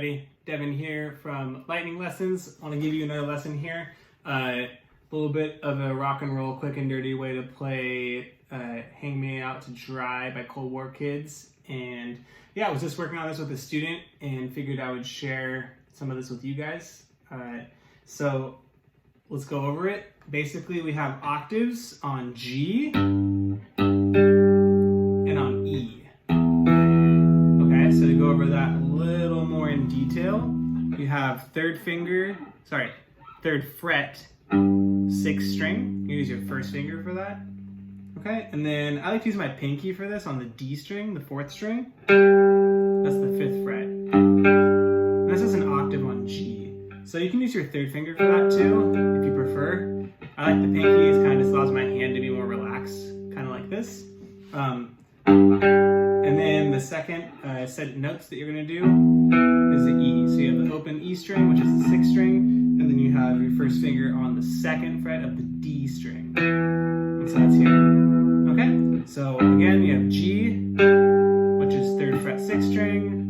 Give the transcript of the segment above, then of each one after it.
everybody. Devin here from Lightning Lessons. I want to give you another lesson here. A little bit of a rock and roll, quick and dirty way to play Hang Me Out to Dry by Cold War Kids. And yeah, I was just working on this with a student and figured I would share some of this with you guys. So let's go over it. Basically, we have octaves on G and on E. Okay, so to go over that a little more in detail, you have third fret, 6th string. You use your first finger for that. Okay, and then I like to use my pinky for this on the D string, the 4th string. That's the 5th fret. And this is an octave on G. So you can use your third finger for that too, if you prefer. I like the pinky, it kind of just allows my hand to be more relaxed, kind of like this. And then the second set of notes that you're going to do is the E. So you have the open E string, which is the 6th string, and then you have your first finger on the 2nd fret of the D string. And so that's here. Okay? So again, you have G, which is 3rd fret, 6th string,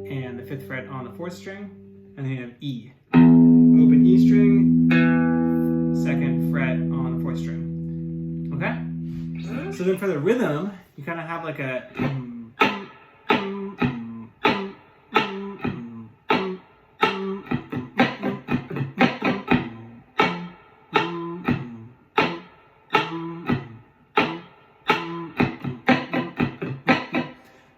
and the 5th fret on the 4th string, and then you have E. Open E string, 2nd fret on the 4th string. Okay? So then for the rhythm, you kind of have like a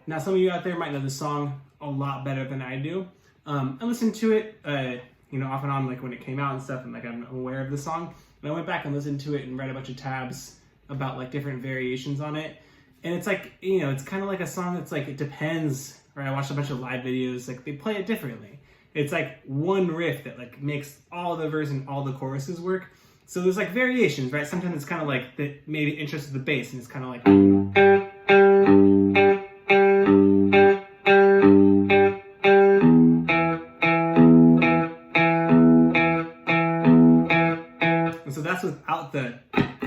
Now some of you out there might know the song a lot better than I do. I listened to it, off and on, like when it came out and stuff, and like I'm aware of the song. And I went back and listened to it and read a bunch of tabs about like different variations on it. And it's like, it's kind of like a song that's like, it depends, or I watched a bunch of live videos, like they play it differently. It's like one riff that like makes all the verse and all the choruses work. So there's like variations, right? Sometimes it's kind of like that maybe interested the bass and it's kind of like, and so that's without the at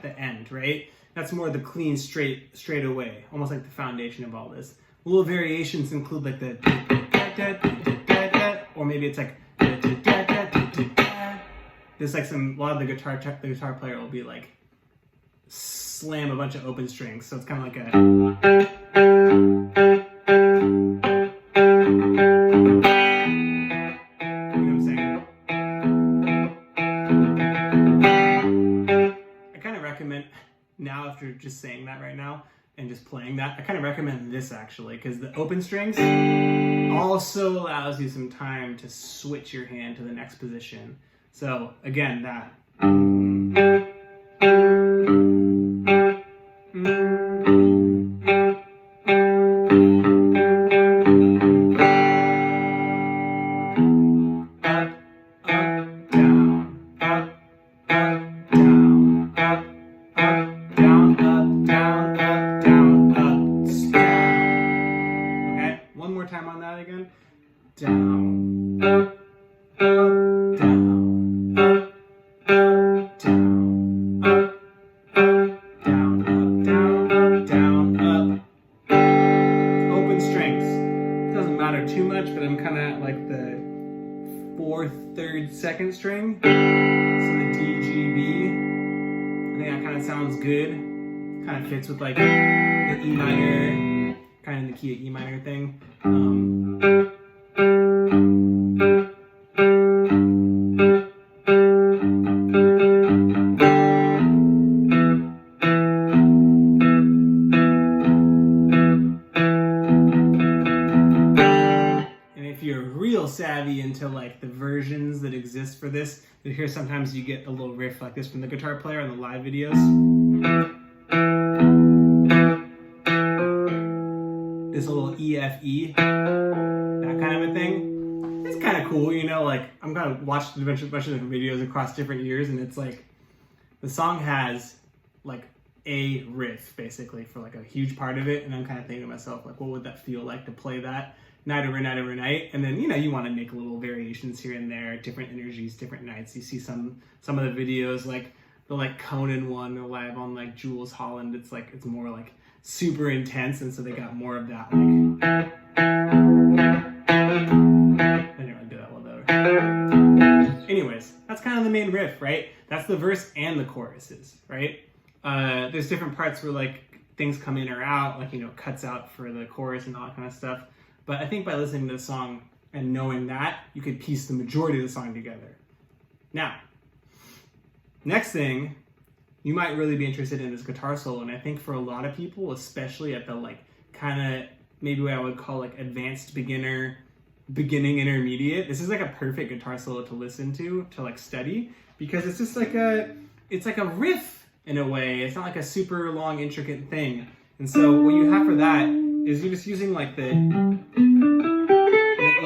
the end, right? That's more the clean, straight away, almost like the foundation of all this. Little variations include like the or maybe it's like there's like a lot of the guitar player will be like slam a bunch of open strings, so it's kind of like a now, after just saying that right now and just playing that, I kind of recommend this actually, because the open strings also allows you some time to switch your hand to the next position. So again, that. One more time on that again. Down, up, down, up, down, up, down, up. Open strings. Doesn't matter too much, but I'm kind of at like the 4th, 3rd, 2nd string. So the D, G, B. I think that kind of sounds good. Kind of fits with like the E minor, kind of the key of E minor thing. And if you're real savvy into like the versions that exist for this, you hear sometimes you get a little riff like this from the guitar player on the live videos. This little EFE, that kind of a thing. It's kind of cool, like I'm kind of watched a bunch of different videos across different years, and it's like the song has like a riff basically for like a huge part of it, and I'm kind of thinking to myself like, what would that feel like to play that night over night over night? And then you want to make little variations here and there, different energies, different nights. You see some of the videos like the like Conan one or live on like Jules Holland. It's like it's more like super intense, and so they got more of that like. I didn't really do that well though. Anyways, that's kind of the main riff, right? That's the verse and the choruses, right? There's different parts where like things come in or out, like, you know, cuts out for the chorus and all that kind of stuff. But I think by listening to the song and knowing that, you could piece the majority of the song together. Now, next thing you might really be interested in is guitar solo. And I think for a lot of people, especially at the like kind of maybe what I would call like advanced beginning intermediate, this is like a perfect guitar solo to listen to like study, because it's just like it's like a riff in a way. It's not like a super long intricate thing. And so what you have for that is you're just using like the E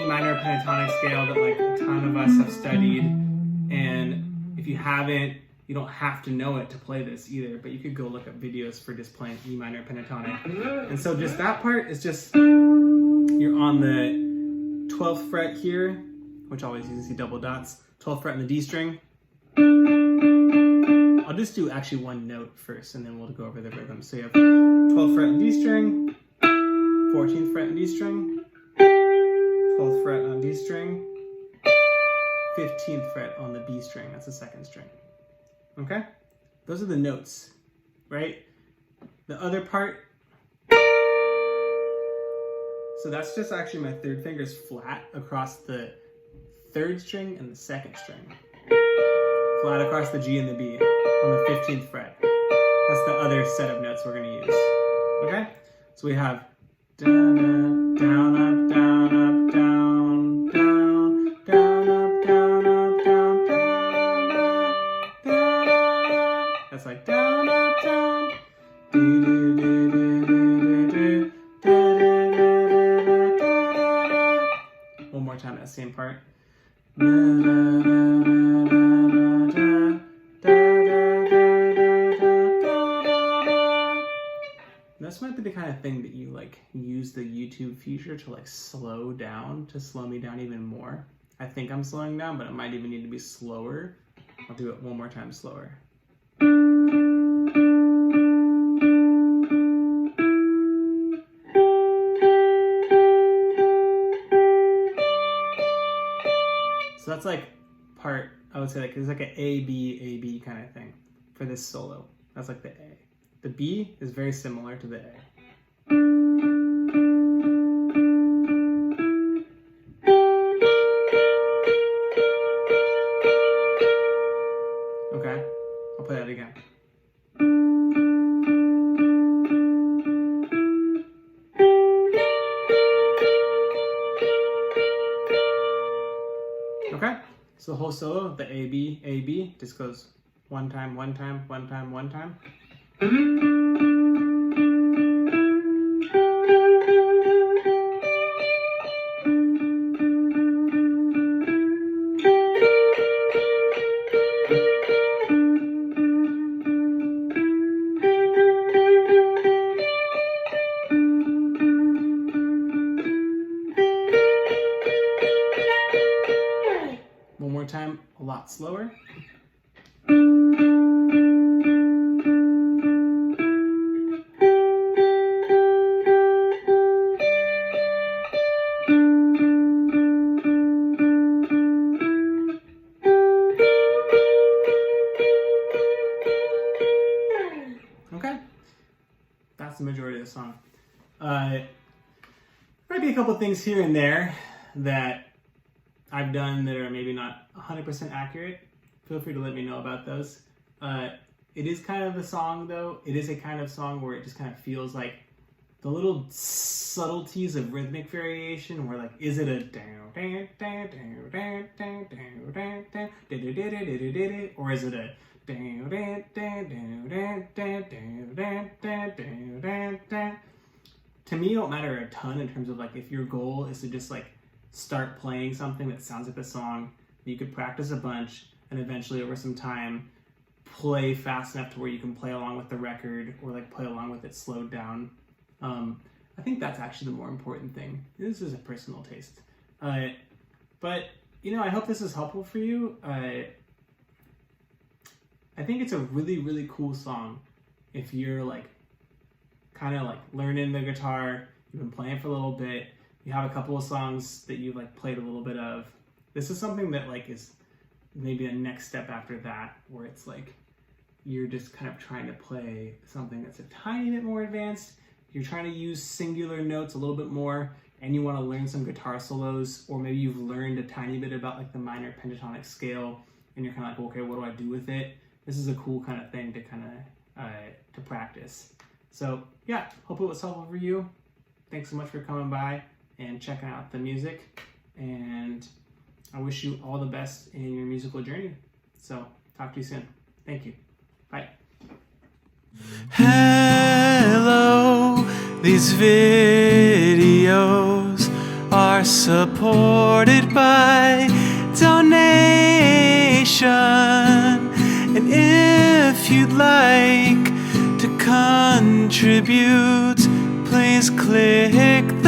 minor pentatonic scale that like a ton of us have studied. And if you haven't, you don't have to know it to play this either, but you could go look up videos for just playing E minor pentatonic. And so just that part is just, you're on the 12th fret here, which always you see double dots, 12th fret in the D string. I'll just do actually one note first, and then we'll go over the rhythm. So you have 12th fret in D string, 14th fret in D string, 12th fret on D string, 15th fret on the B string, that's the second string. Okay? Those are the notes, right? The other part, so that's just actually my third finger's flat across the third string and the second string. Flat across the G and the B on the 15th fret. That's the other set of notes we're gonna use. Okay? So we have down, up, down, up, down, up, down, down, down, up, down, up, down, down, down, down. That's like down, up, down. One more time, that same part. This might be the kind of thing that you like use the YouTube feature to like slow down, to slow me down even more. I think I'm slowing down, but it might even need to be slower. I'll do it one more time slower. So that's like part, I would say like it's like an A, B kind of thing for this solo. That's like the A. The B is very similar to the A. Okay, I'll play that again. Okay, so the whole solo, the A, B, just goes one time, one time, one time, one time. One more time, a lot slower. Okay, that's the majority of the song. Might be a couple things here and there that I've done that are maybe not 100% accurate. Feel free to let me know about those. It is kind of a song though. It is a kind of song where it just kind of feels like the little subtleties of rhythmic variation where like, is it a or is it a to me, it don't matter a ton in terms of like if your goal is to just like start playing something that sounds like the song, you could practice a bunch and eventually over some time play fast enough to where you can play along with the record or like play along with it slowed down. I think that's actually the more important thing. This is a personal taste. But, you know, I hope this is helpful for you. I think it's a really, really cool song if you're like kind of like learning the guitar, you've been playing for a little bit, you have a couple of songs that you've like played a little bit of. This is something that like is maybe a next step after that, where it's like you're just kind of trying to play something that's a tiny bit more advanced. You're trying to use singular notes a little bit more, and you want to learn some guitar solos, or maybe you've learned a tiny bit about like the minor pentatonic scale, and you're kind of like, okay, what do I do with it? This is a cool kind of thing to kind of to practice. So yeah, hope it was helpful for you. Thanks so much for coming by and checking out the music, and I wish you all the best in your musical journey. So talk to you soon. Thank you. Bye. Hello, these videos are supported by donation, and if you'd like to contribute, please click